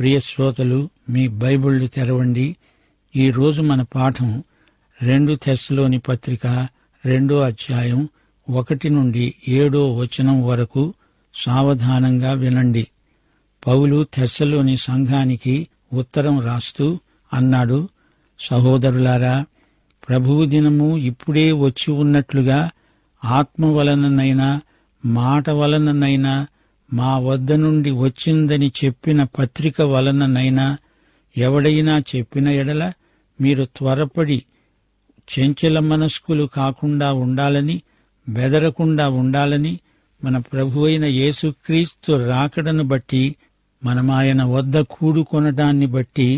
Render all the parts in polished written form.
ప్రియ శ్రోతలు, మీ బైబిళ్లు తెరవండి. ఈరోజు మన పాఠం 2 తెస్సలోని పత్రిక 2వ అధ్యాయం 1 నుండి 7వ వచనం వరకు. సావధానంగా వినండి. పౌలు తెస్సలోని సంఘానికి ఉత్తరం రాస్తూ అన్నాడు, సహోదరులారా, ప్రభువు దినము ఇప్పుడే వచ్చి ఉన్నట్లుగా ఆత్మ వలననైనా మాట వలననైనా మా వద్ద నుండి వచ్చిందని చెప్పిన పత్రిక వలననైనా ఎవడైనా చెప్పిన ఎడల మీరు త్వరపడి చంచల మనస్కులు కాకుండా ఉండాలని, బెదరకుండా ఉండాలని, మన ప్రభువైన యేసుక్రీస్తు రాకడను బట్టి మనమాయన వద్ద కూడుకొనడాన్ని బట్టి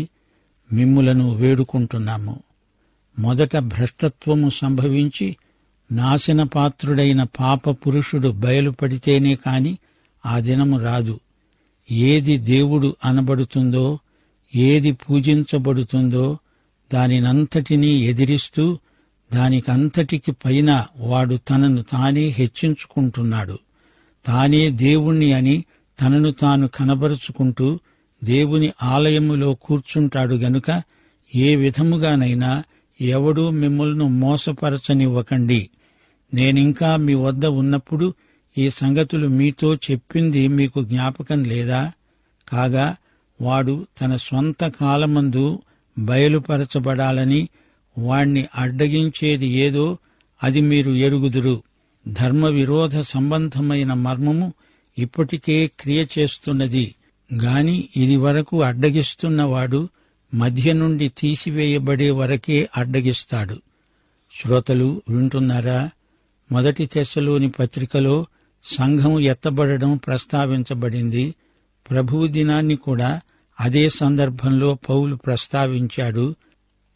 మిమ్ములను వేడుకుంటున్నాము. మొదట భ్రష్టత్వము సంభవించి నాశనపాత్రుడైన పాప పురుషుడు బయలుపడితేనే కాని ఆ దినము రాదు. ఏది దేవుడు అనబడుతుందో, ఏది పూజించబడుతుందో దానినంతటినీ ఎదిరిస్తూ దానికంతటికి పైన వాడు తనను తానే హెచ్చించుకుంటున్నాడు. తానే దేవుణ్ణి అని తనను తాను కనబరుచుకుంటూ దేవుని ఆలయములో కూర్చుంటాడు గనుక ఏ విధముగానైనా ఎవడూ మిమ్మల్ని మోసపరచనివ్వకండి. నేనింకా మీ వద్ద ఉన్నప్పుడు ఈ సంగతులు మీతో చెప్పింది మీకు జ్ఞాపకం లేదా? కాగా వాడు తన స్వంత కాలమందు బయలుపరచబడాలని వాణ్ణి అడ్డగించేది ఏదో అది మీరు ఎరుగుదురు. ధర్మ విరోధ సంబంధమైన మర్మము ఇప్పటికే క్రియ చేస్తున్నది గాని ఇది వరకు అడ్డగిస్తున్నవాడు మధ్య నుండి తీసివేయబడే వరకే అడ్డగిస్తాడు. శ్రోతలు వింటున్నారా? 1 తెస్సలోని పత్రికలో సంఘం ఎత్తబడడం ప్రస్తావించబడింది. ప్రభువు దినాన్ని కూడా అదే సందర్భంలో పౌలు ప్రస్తావించాడు.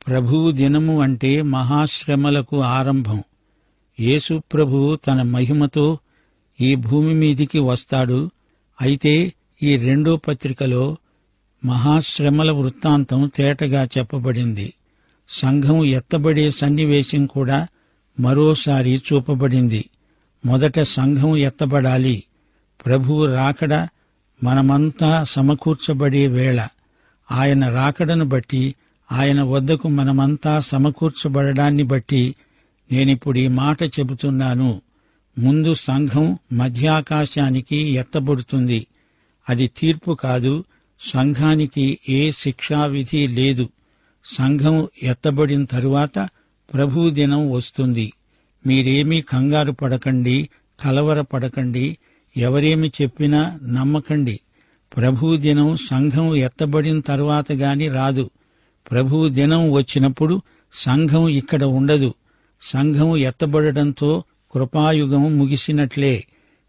ప్రభువు దినము అంటే మహాశ్రమలకు ఆరంభం. యేసు ప్రభువు తన మహిమతో ఈ భూమి మీదికి వస్తాడు. అయితే ఈ 2వ పత్రికలో మహాశ్రమల వృత్తాంతం తేటగా చెప్పబడింది. సంఘం ఎత్తబడే సన్నివేశం కూడా మరోసారి చూపబడింది. మొదట సంఘం ఎత్తబడాలి. ప్రభువు రాకడ మనమంతా సమకూర్చబడే వేళ. ఆయన రాకడను బట్టి, ఆయన వద్దకు మనమంతా సమకూర్చబడడాన్ని బట్టి నేనిప్పుడీ మాట చెబుతున్నాను. ముందు సంఘం మధ్యాకాశానికి ఎత్తబడుతుంది. అది తీర్పు కాదు. సంఘానికి ఏ శిక్షావిధి లేదు. సంఘం ఎత్తబడిన తరువాత ప్రభువు దినం వస్తుంది. మీరేమీ కంగారు పడకండి, కలవరపడకండి, ఎవరేమి చెప్పినా నమ్మకండి. ప్రభువు దినం సంఘం ఎత్తబడిన తరువాత గాని రాదు. ప్రభువు దినం వచ్చినప్పుడు సంఘం ఇక్కడ ఉండదు. సంఘం ఎత్తబడడంతో కృపాయుగం ముగిసినట్లే.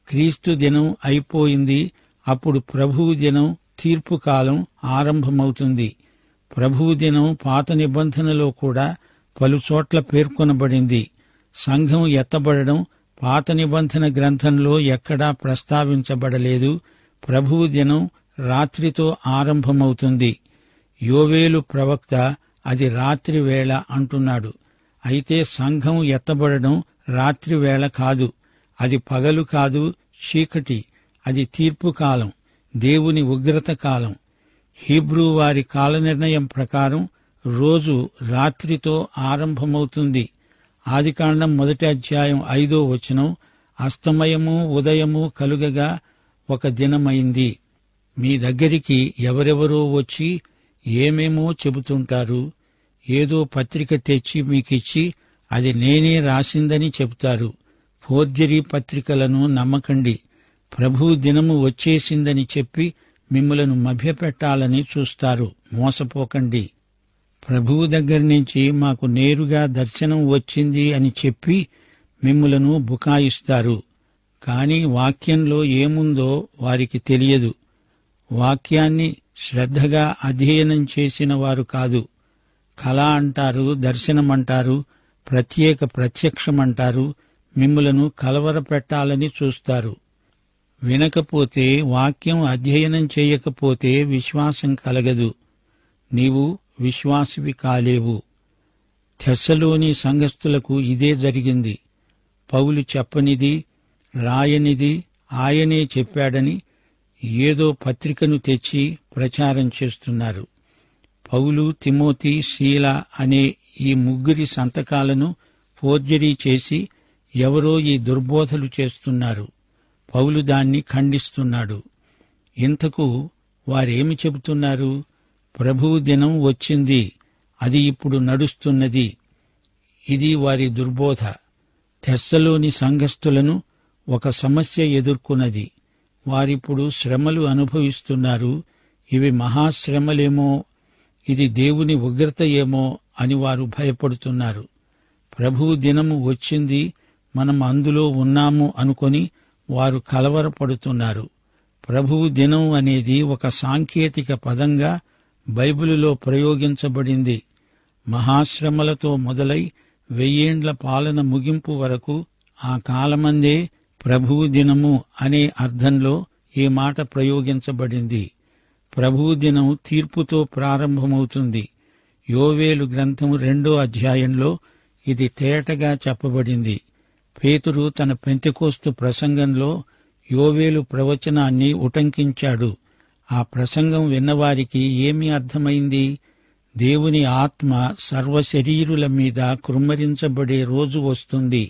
క్రీస్తు దినం అయిపోయింది. అప్పుడు ప్రభువు దినం, తీర్పు కాలం ఆరంభమవుతుంది. ప్రభువు దినం పాత నిబంధనలో కూడా పలుచోట్ల పేర్కొనబడింది. సంఘం ఎత్తబడడం పాత నిబంధన గ్రంథంలో ఎక్కడా ప్రస్తావించబడలేదు. ప్రభువు దినం రాత్రితో ఆరంభమవుతుంది. యోవేలు ప్రవక్త అది రాత్రి వేళ అంటున్నాడు. అయితే సంఘం ఎత్తబడడం రాత్రి వేళ కాదు. అది పగలు కాదు, చీకటి. అది తీర్పు కాలం, దేవుని ఉగ్రత కాలం. హీబ్రూ వారి కాలనిర్ణయం ప్రకారం రోజు రాత్రితో ఆరంభమవుతుంది. ఆదికాండం 1వ అధ్యాయం 5వ వచనం, అస్తమయము ఉదయము కలుగగా ఒక దినమైంది. మీ దగ్గరికి ఎవరెవరో వచ్చి ఏమేమో చెబుతుంటారు. ఏదో పత్రిక తెచ్చి మీకిచ్చి అది నేనే రాసిందని చెబుతారు. ఫోర్జరీ పత్రికలను నమ్మకండి. ప్రభువు దినము వచ్చేసిందని చెప్పి మిమ్ములను మభ్యపెట్టాలని చూస్తారు. మోసపోకండి. ప్రభువు దగ్గర నుంచి మాకు నేరుగా దర్శనం వచ్చింది అని చెప్పి మిమ్ములను బుకాయిస్తారు. కాని వాక్యంలో ఏముందో వారికి తెలియదు. వాక్యాన్ని శ్రద్ధగా అధ్యయనం చేసిన వారు కాదు. కళ అంటారు, దర్శనమంటారు, ప్రత్యక్షమంటారు. మిమ్ములను కలవరపెట్టాలని చూస్తారు. వినకపోతే, వాక్యం అధ్యయనం చేయకపోతే విశ్వాసం కలగదు. నీవు విశ్వాసివి కాలేవు. తెస్సలోని సంఘస్థులకు ఇదే జరిగింది. పౌలు చెప్పనిది, రాయనిది ఆయనే చెప్పాడని ఏదో పత్రికను తెచ్చి ప్రచారం చేస్తున్నారు. పౌలు, తిమోతి, శీల అనే ఈ ముగ్గురి సంతకాలను ఫోర్జరీ చేసి ఎవరో ఈ దుర్బోధలు చేస్తున్నారు. పౌలు దాన్ని ఖండిస్తున్నాడు. ఇంతకు వారేమి చెబుతున్నారు? ప్రభువు దినం వచ్చింది, అది ఇప్పుడు నడుస్తున్నది. ఇది వారి దుర్బోధ. తెస్సలోని సంఘస్థులను ఒక సమస్య ఎదుర్కొన్నది. వారిప్పుడు శ్రమలు అనుభవిస్తున్నారు. ఇవి మహాశ్రమలేమో, ఇది దేవుని ఉగ్రత ఏమో అని వారు భయపడుతున్నారు. ప్రభువు దినము వచ్చింది, మనం అందులో ఉన్నాము అనుకొని వారు కలవరపడుతున్నారు. ప్రభువు దినం అనేది ఒక సాంకేతిక పదంగా బైబిలులో ప్రయోగించబడింది. మహాశ్రమలతో మొదలై 1000 ఏండ్ల పాలన ముగింపు వరకు ఆ కాలమందే ప్రభువు దినము అనే అర్థంలో ఈ మాట ప్రయోగించబడింది. ప్రభువు దినం తీర్పుతో ప్రారంభమవుతుంది. యోవేలు గ్రంథము 2వ అధ్యాయంలో ఇది తేటగా చెప్పబడింది. పేతురు తన పెంతెకోస్తు ప్రసంగంలో యోవేలు ప్రవచనాన్ని ఉటంకించాడు. ఆ ప్రసంగం విన్నవారికి ఏమి అర్థమైంది? దేవుని ఆత్మ సర్వశరీరుల మీద కృమ్మరించబడే రోజు వస్తుంది,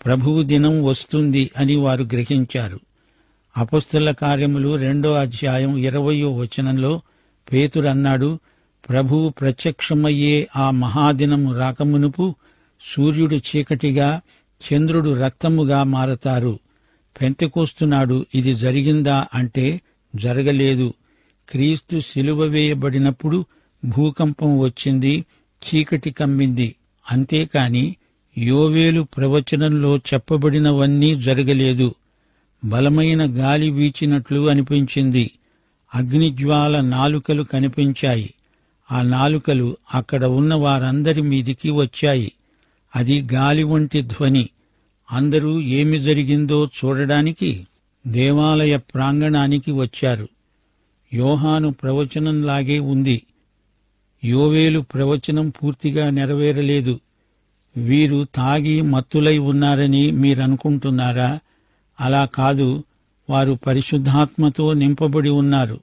ప్రభువు దినం వస్తుంది అని వారు గ్రహించారు. అపొస్తలుల కార్యములు 2వ అధ్యాయం 20వ వచనంలో పేతురన్నాడు, ప్రభువు ప్రత్యక్షమయ్యే ఆ మహాదినము రాకమునుపు సూర్యుడు చీకటిగా, చంద్రుడు రక్తముగా మారతారు. పెంతెకోస్తునాడు ఇది జరిగిందా అంటే జరగలేదు. క్రీస్తు సిలువ వేయబడినప్పుడు భూకంపం వచ్చింది, చీకటి కమ్మింది. అంతేకాని యోవేలు ప్రవచనంలో చెప్పబడినవన్నీ జరగలేదు. బలమైన గాలి వీచినట్లు అనిపించింది. అగ్నిజ్వాల నాలుకలు కనిపించాయి. ఆ నాలుకలు అక్కడ ఉన్న వారందరి మీదికి వచ్చాయి. అది గాలి వంటి ధ్వని. అందరూ ఏమి జరిగిందో చూడడానికి దేవాలయ ప్రాంగణానికి వచ్చారు. యోహాను ప్రవచనంలాగే ఉంది. యోవేలు ప్రవచనం పూర్తిగా నెరవేరలేదు. వీరు తాగి మత్తులై ఉన్నారని మీరనుకుంటున్నారా? అలా కాదు, వారు పరిశుద్ధాత్మతో నింపబడి ఉన్నారు.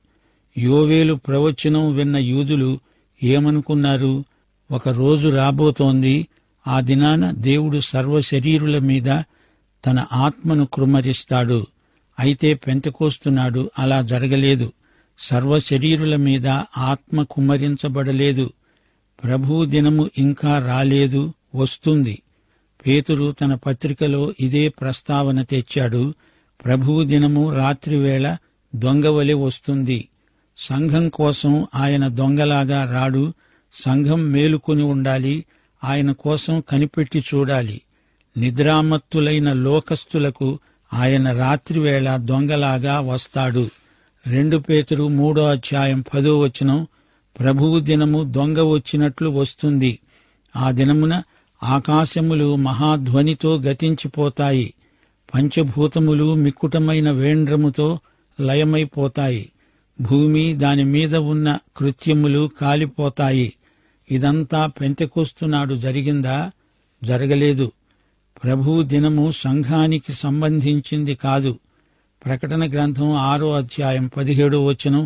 యోవేలు ప్రవచనం విన్న యూదులు ఏమనుకున్నారు? ఒక రోజు రాబోతోంది, ఆ దినాన దేవుడు సర్వశరీరుల మీద తన ఆత్మను కృమ్మరిస్తాడు. అయితే పెంతెకోస్తునాడు అలా జరగలేదు. సర్వశరీరుల మీద ఆత్మ కుమ్మరించబడలేదు. ప్రభువు దినము ఇంకా రాలేదు, వస్తుంది. పేతురు తన పత్రికలో ఇదే ప్రస్తావన తెచ్చాడు. ప్రభువు దినము రాత్రివేళ దొంగవలె వస్తుంది. సంఘం కోసం ఆయన దొంగలాగా రాడు. సంఘం మేలుకొని ఉండాలి. ఆయన కోసం కనిపెట్టి చూడాలి. నిద్రామత్తులైన లోకస్తులకు ఆయన రాత్రివేళ దొంగలాగా వస్తాడు. 2 పేతురు 3వ అధ్యాయం 10వ వచనం, ప్రభువు దినము దొంగ వచ్చినట్లు వస్తుంది. ఆ దినమున ఆకాశములు మహాధ్వనితో గతించిపోతాయి. పంచభూతములు మిక్కుటమైన వేండ్రముతో లయమైపోతాయి. భూమి దాని మీద ఉన్న కృత్యములు కాలిపోతాయి. ఇదంతా పెంతెకోస్తునాడు జరిగిందా? జరగలేదు. ప్రభువు దినము సంఘానికి సంబంధించింది కాదు. ప్రకటన గ్రంథం 6వ అధ్యాయం 17వ వచనం,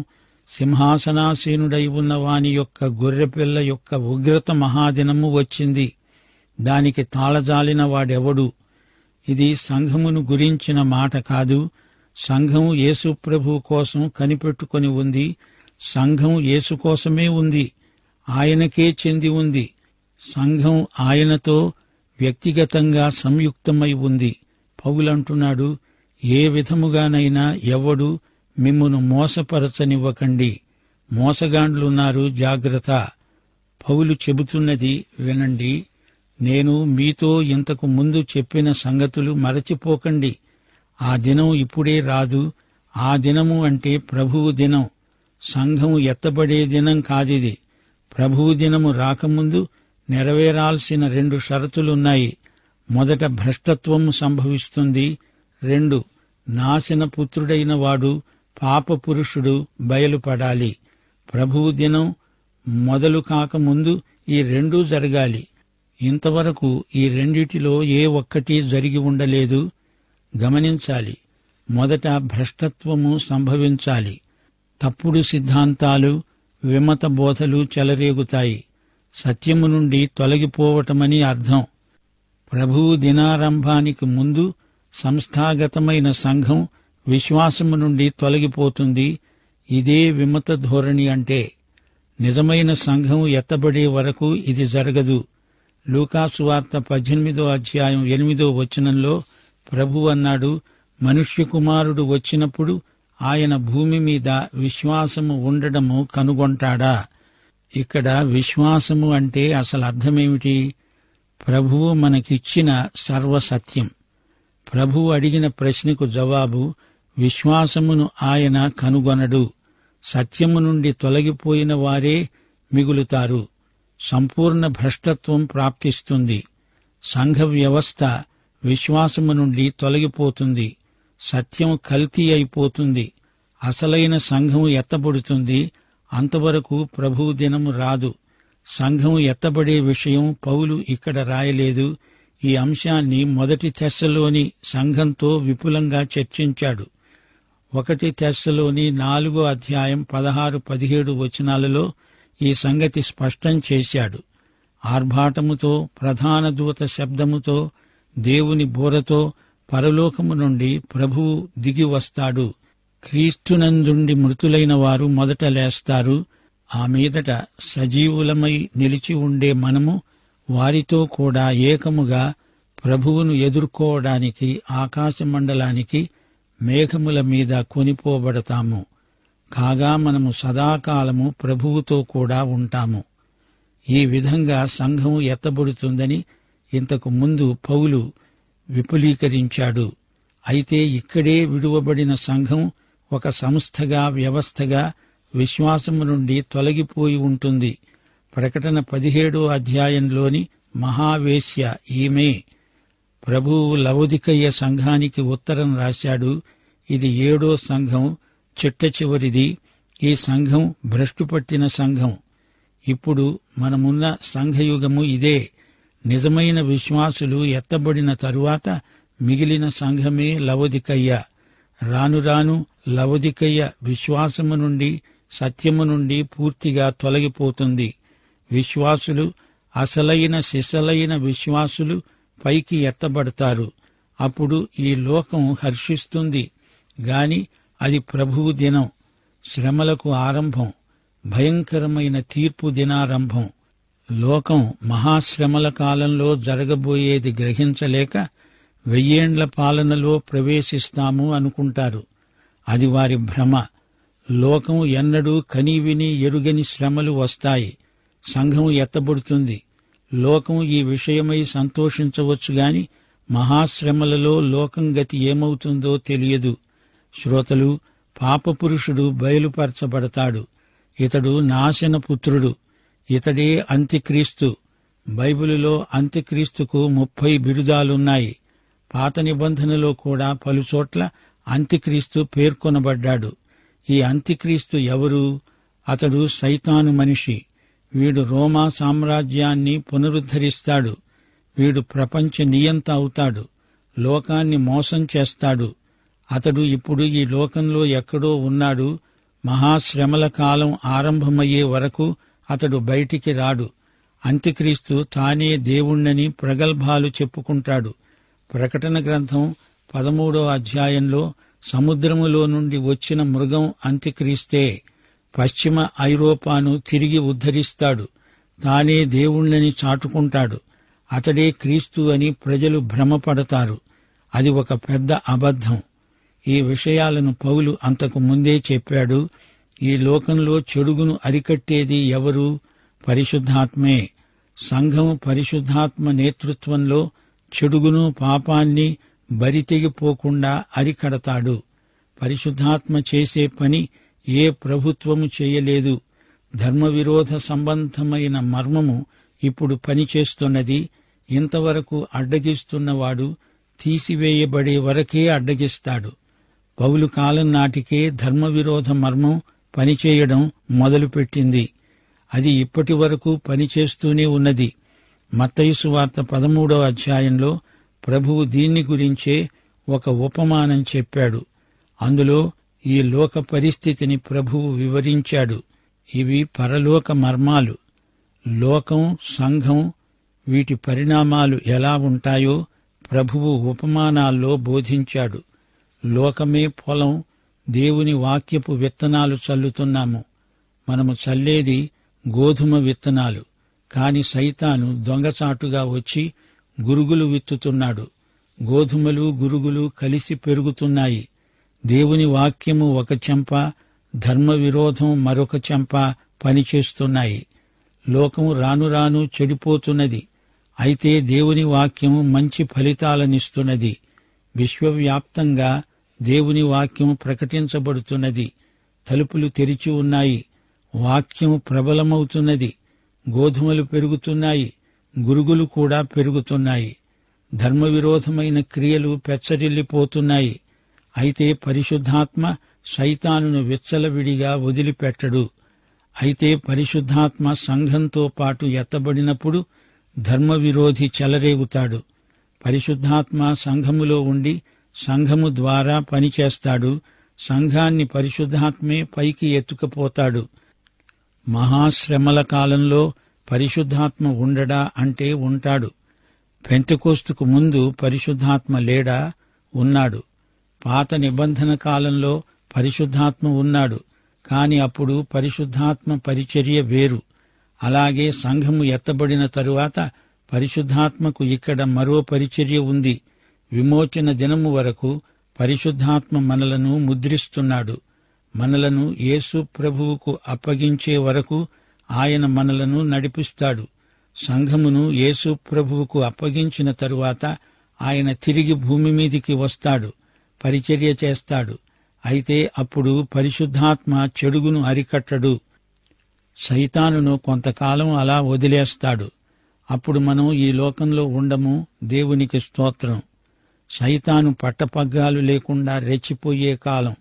సింహాసనాసీనుడై ఉన్న వాని యొక్క గొర్రెపిల్ల యొక్క ఉగ్రత మహాదినము వచ్చింది, దానికి తాళజాలిన వాడెవడు? ఇది సంఘమును గురించిన మాట కాదు. సంఘం యేసు ప్రభువు కోసం కనిపెట్టుకొని ఉంది. సంఘం యేసు కోసమే ఉంది. ఆయనకే చెంది ఉంది. సంఘం ఆయనతో వ్యక్తిగతంగా సంయుక్తమై ఉంది. పౌలంటున్నాడు, ఏ విధముగానైనా ఎవడు మిమ్మును మోసపరచనివ్వకండి. మోసగాండ్లున్నారు, జాగ్రత్త. పౌలు చెబుతున్నది వినండి. నేను మీతో ఇంతకు ముందు చెప్పిన సంగతులు మరచిపోకండి. ఆ దినం ఇప్పుడే రాదు. ఆ దినము అంటే ప్రభువు దినం. సంఘం ఎత్తబడే దినం కాదిది. ప్రభువు దినము రాకముందు నెరవేరాల్సిన 2 షరతులున్నాయి. మొదట భ్రష్టత్వము సంభవిస్తుంది. 2 నాశనపుత్రుడైన వాడు, పాప పురుషుడు బయలుపడాలి. ప్రభువు దినం మొదలు కాకముందు ఈ 2 జరగాలి. ఇంతవరకు ఈ రెండిటిలో ఏ ఒక్కటి జరిగి ఉండలేదు. గమనించాలి. మొదట భ్రష్టత్వము సంభవించాలి. తప్పుడు సిద్ధాంతాలు, విమత బోధలు చెలరేగుతాయి. సత్యము నుండి తొలగిపోవటమని అర్థం. ప్రభువు దినారంభానికి ముందు సంస్థాగతమైన సంఘం విశ్వాసము నుండి తొలగిపోతుంది. ఇదే విమత ధోరణి అంటే. నిజమైన సంఘం ఎత్తబడే వరకు ఇది జరగదు. లూకాసు వార్త 18వ అధ్యాయం 8వ వచనంలో ప్రభువు అన్నాడు, మనుష్య కుమారుడు వచ్చినప్పుడు ఆయన భూమి మీద విశ్వాసము ఉండడము కనుగొంటాడా? ఇక్కడ విశ్వాసము అంటే అసలు అర్థమేమిటి? ప్రభువు మనకిచ్చిన సర్వసత్యం. ప్రభువు అడిగిన ప్రశ్నకు జవాబు, విశ్వాసమును ఆయన కనుగొనడు. సత్యము నుండి తొలగిపోయిన వారే మిగులుతారు. సంపూర్ణ భ్రష్టత్వం ప్రాప్తిస్తుంది. సంఘ వ్యవస్థ విశ్వాసము నుండి తొలగిపోతుంది. సత్యం కల్తీ అయిపోతుంది. అసలైన సంఘం ఎత్తబడుతుంది. అంతవరకు ప్రభువు దినము రాదు. సంఘం ఎత్తబడే విషయం పౌలు ఇక్కడ రాయలేదు. ఈ అంశాన్ని 1 తెస్సలోని సంఘంతో విపులంగా చర్చించాడు. 1 తెస్సలోని 4వ అధ్యాయం 16-17 వచనాలలో ఈ సంగతి స్పష్టం చేశాడు. ఆర్భాటముతో, ప్రధాన దూత శబ్దముతో, దేవుని బోరతో పరలోకము నుండి ప్రభువు దిగి వస్తాడు. క్రీస్తునందుండి మృతులైన వారు మొదట లేస్తారు. ఆ మీదట సజీవులమై నిలిచి ఉండే మనము వారితో కూడా ఏకముగా ప్రభువును ఎదుర్కోవడానికి ఆకాశమండలానికి మేఘముల మీద కొనిపోబడతాము. కాగా మనము సదాకాలము ప్రభువుతో కూడా ఉంటాము. ఈ విధంగా సంఘం ఎత్తబడుతుందని ఇంతకు ముందు పౌలు విపులీకరించాడు. అయితే ఇక్కడే విడువబడిన సంఘం ఒక సంస్థగా, వ్యవస్థగా విశ్వాసము నుండి తొలగిపోయి ఉంటుంది. ప్రకటన 17వ అధ్యాయంలోని మహావేశ్య ఈమె. ప్రభువు లవొదికయ్య సంఘానికి ఉత్తరం రాశాడు. ఇది 7వ సంఘం, చిట్ట చివరిది. ఈ సంఘం భ్రష్టుపట్టిన సంఘం. ఇప్పుడు మనమున్న సంఘయుగము ఇదే. నిజమైన విశ్వాసులు ఎత్తబడిన తరువాత మిగిలిన సంఘమే లవొదికయ్య. రాను రాను లవొదికయ్య విశ్వాసము నుండి, సత్యము నుండి పూర్తిగా తొలగిపోతుంది. విశ్వాసులు, అసలైన సిసలైన విశ్వాసులు పైకి ఎత్తబడతారు. అప్పుడు ఈ లోకం హర్షిస్తుంది. గాని అది ప్రభువు దినం, శ్రమలకు ఆరంభం, భయంకరమైన తీర్పు దినారంభం. లోకం మహాశ్రమల కాలంలో జరగబోయేది గ్రహించలేక 1000 ఏండ్ల పాలనలో ప్రవేశిస్తాము అనుకుంటారు. అది వారి భ్రమ. లోకం ఎన్నడూ కనీవిని ఎరుగని శ్రమలు వస్తాయి. సంఘం ఎత్తబడుతుంది. లోకం ఈ విషయమై సంతోషించవచ్చుగాని మహాశ్రమలలో లోకం గతి ఏమవుతుందో తెలియదు. శ్రోతలు, పాపపురుషుడు బయలుపరచబడతాడు. ఇతడు నాశనపుత్రుడు. ఇతడే అంత్యక్రీస్తు. బైబిలులో అంత్యక్రీస్తుకు 30 బిరుదాలున్నాయి. పాత నిబంధనలో కూడా పలుచోట్ల అంత్యక్రీస్తు పేర్కొనబడ్డాడు. ఈ అంత్యక్రీస్తు ఎవరు? అతడు సైతాను మనిషి. వీడు రోమా సామ్రాజ్యాన్ని పునరుద్ధరిస్తాడు. వీడు ప్రపంచ నియంత అవుతాడు. లోకాన్ని మోసం చేస్తాడు. అతడు ఇప్పుడు ఈ లోకంలో ఎక్కడో ఉన్నాడు. మహాశ్రమల కాలం ఆరంభమయ్యే వరకు అతడు బయటికి రాడు. అంత్యక్రీస్తు తానే దేవుణ్ణని ప్రగల్భాలు చెప్పుకుంటాడు. ప్రకటన గ్రంథం 13వ అధ్యాయంలో సముద్రములో నుండి వచ్చిన మృగం అంత్యక్రీస్తే. పశ్చిమ ఐరోపాను తిరిగి ఉద్ధరిస్తాడు. తానే దేవుణ్ణని చాటుకుంటాడు. అతడే క్రీస్తు అని ప్రజలు భ్రమపడతారు. అది ఒక పెద్ద అబద్ధం. ఈ విషయాలను పౌలు అంతకు ముందే చెప్పాడు. ఈ లోకంలో చెడుగును అరికట్టేది ఎవరు? పరిశుద్ధాత్మే. సంఘం పరిశుద్ధాత్మ నేతృత్వంలో చెడుగును, పాపాన్ని బరితెగిపోకుండా అరికడతాడు. పరిశుద్ధాత్మ చేసే పని ఏ ప్రభుత్వము చేయలేదు. ధర్మవిరోధ సంబంధమైన మర్మము ఇప్పుడు పనిచేస్తున్నది. ఇంతవరకు అడ్డగిస్తున్నవాడు తీసివేయబడే వరకే అడ్డగిస్తాడు. పౌలు కాలం నాటికే ధర్మవిరోధ మర్మం పనిచేయడం మొదలుపెట్టింది. అది ఇప్పటి వరకు పనిచేస్తూనే ఉన్నది. మత్తయి సువార్త 13వ అధ్యాయంలో ప్రభువు దీన్ని గురించే ఒక ఉపమానం చెప్పాడు. అందులో ఈ లోక పరిస్థితిని ప్రభువు వివరించాడు. ఇవి పరలోక మర్మాలు. లోకం, సంఘం, వీటి పరిణామాలు ఎలా ఉంటాయో ప్రభువు ఉపమానాల్లో బోధించాడు. లోకమే పొలం, దేవుని వాక్యపు విత్తనాలు చల్లుతున్నాము. మనము చల్లేది గోధుమ విత్తనాలు. కాని సైతాను దొంగచాటుగా వచ్చి గురుగులు విత్తుతున్నాడు. గోధుమలు, గురుగులు కలిసి పెరుగుతున్నాయి. దేవుని వాక్యము ఒక చెంప, ధర్మ విరోధం మరొక చెంప పనిచేస్తున్నాయి. లోకం రాను రాను చెడిపోతున్నది. అయితే దేవుని వాక్యం మంచి ఫలితాలనిస్తున్నది. విశ్వవ్యాప్తంగా దేవుని వాక్యం ప్రకటించబడుతున్నది. తలుపులు తెరిచి ఉన్నాయి. వాక్యం ప్రబలమవుతున్నది. గోధుమలు పెరుగుతున్నాయి, గురుగులు కూడా పెరుగుతున్నాయి. ధర్మవిరోధమైన క్రియలు పెచ్చరిల్లిపోతున్నాయి. అయితే పరిశుద్ధాత్మ సైతానును విచ్చలవిడిగా వదిలిపెట్టడు. అయితే పరిశుద్ధాత్మ సంఘంతో పాటు ఎత్తబడినప్పుడు ధర్మవిరోధి చెలరేగుతాడు. పరిశుద్ధాత్మ సంఘములో ఉండి సంఘము ద్వారా పనిచేస్తాడు. సంఘాన్ని పరిశుద్ధాత్మే పైకి ఎత్తుకుపోతాడు. మహాశ్రమల కాలంలో పరిశుద్ధాత్మ ఉండడా అంటే ఉంటాడు. పెంతెకోస్తుకు ముందు పరిశుద్ధాత్మ లేడా? ఉన్నాడు. పాత నిబంధన కాలంలో పరిశుద్ధాత్మ ఉన్నాడు. కాని అప్పుడు పరిశుద్ధాత్మ పరిచర్య వేరు. అలాగే సంఘము ఎత్తబడిన తరువాత పరిశుద్ధాత్మకు ఇక్కడ మరో పరిచర్య ఉంది. విమోచన దినము వరకు పరిశుద్ధాత్మ మనలను ముద్రిస్తున్నాడు. మనలను యేసు ప్రభువుకు అప్పగించే వరకు ఆయన మనలను నడిపిస్తాడు. సంఘమును యేసు ప్రభువుకు అప్పగించిన తరువాత ఆయన తిరిగి భూమి మీదికి వస్తాడు, పరిచర్య చేస్తాడు. అయితే అప్పుడు పరిశుద్ధాత్మ చెడుగును అరికట్టడు. సైతానును కొంతకాలం అలా వదిలేస్తాడు. అప్పుడు మనం ఈ లోకంలో ఉండము. దేవునికి స్తోత్రం. సైతాను పట్టపగ్గాలు లేకుండా రెచ్చిపోయే కాలం.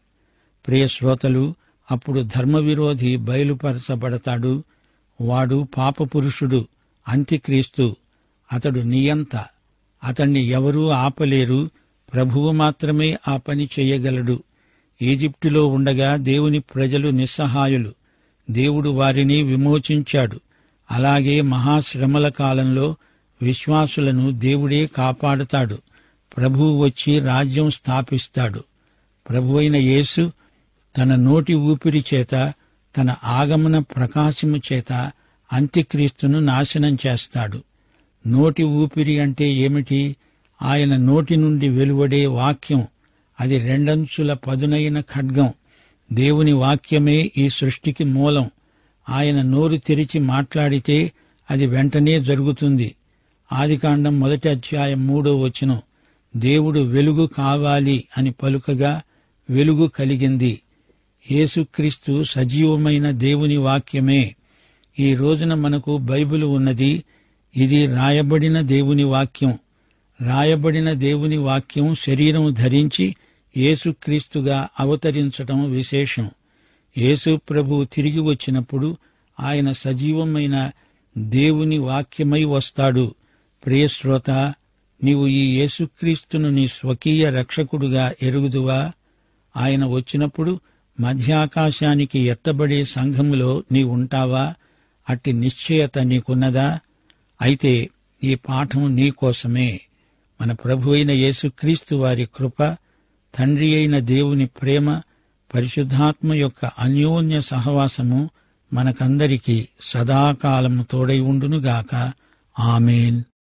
ప్రియ శ్రోతలు, అప్పుడు ధర్మవిరోధి బయలుపరచబడతాడు. వాడు పాపపురుషుడు, అంత్యక్రీస్తు. అతడు నియంత. అతణ్ణి ఎవరూ ఆపలేరు. ప్రభువు మాత్రమే ఆ పని చెయ్యగలడు. ఈజిప్టులో ఉండగా దేవుని ప్రజలు నిస్సహాయులు. దేవుడు వారిని విమోచించాడు. అలాగే మహాశ్రమల కాలంలో విశ్వాసులను దేవుడే కాపాడుతాడు. ప్రభువు వచ్చి రాజ్యం స్థాపిస్తాడు. ప్రభువైన యేసు తన నోటి ఊపిరి చేత, తన ఆగమన ప్రకాశము చేత అంత్యక్రీస్తును నాశనం చేస్తాడు. నోటి ఊపిరి అంటే ఏమిటి? ఆయన నోటి నుండి వెలువడే వాక్యం. అది రెండంచుల పదునైన ఖడ్గం. దేవుని వాక్యమే ఈ సృష్టికి మూలం. ఆయన నోరు తెరిచి మాట్లాడితే అది వెంటనే జరుగుతుంది. ఆదికాండం 1:3 దేవుడు వెలుగు కావాలి అని పలుకగా వెలుగు కలిగింది. యేసుక్రీస్తు సజీవమైన దేవుని వాక్యమే. ఈ రోజున మనకు బైబిలు ఉన్నది. ఇది రాయబడిన దేవుని వాక్యం. రాయబడిన దేవుని వాక్యం శరీరం ధరించి యేసుక్రీస్తుగా అవతరించటం విశేషం. యేసు ప్రభువు తిరిగి వచ్చినప్పుడు ఆయన సజీవమైన దేవుని వాక్యమై వస్తాడు. ప్రియశ్రోత, నీవు ఈ యేసుక్రీస్తును నీ స్వకీయ రక్షకుడుగా ఎరుగుదువా? ఆయన వచ్చినప్పుడు మధ్యాకాశానికి ఎత్తబడే సంఘములో నీవుంటావా? అట్టి నిశ్చయత నీకున్నదా? అయితే ఈ పాఠం నీకోసమే. మన ప్రభువైన యేసుక్రీస్తు వారి కృప, తండ్రి అయిన దేవుని ప్రేమ, పరిశుద్ధాత్మ యొక్క అన్యోన్య సహవాసము మనకందరికీ సదాకాలము తోడై ఉండునుగాక. ఆమేన్.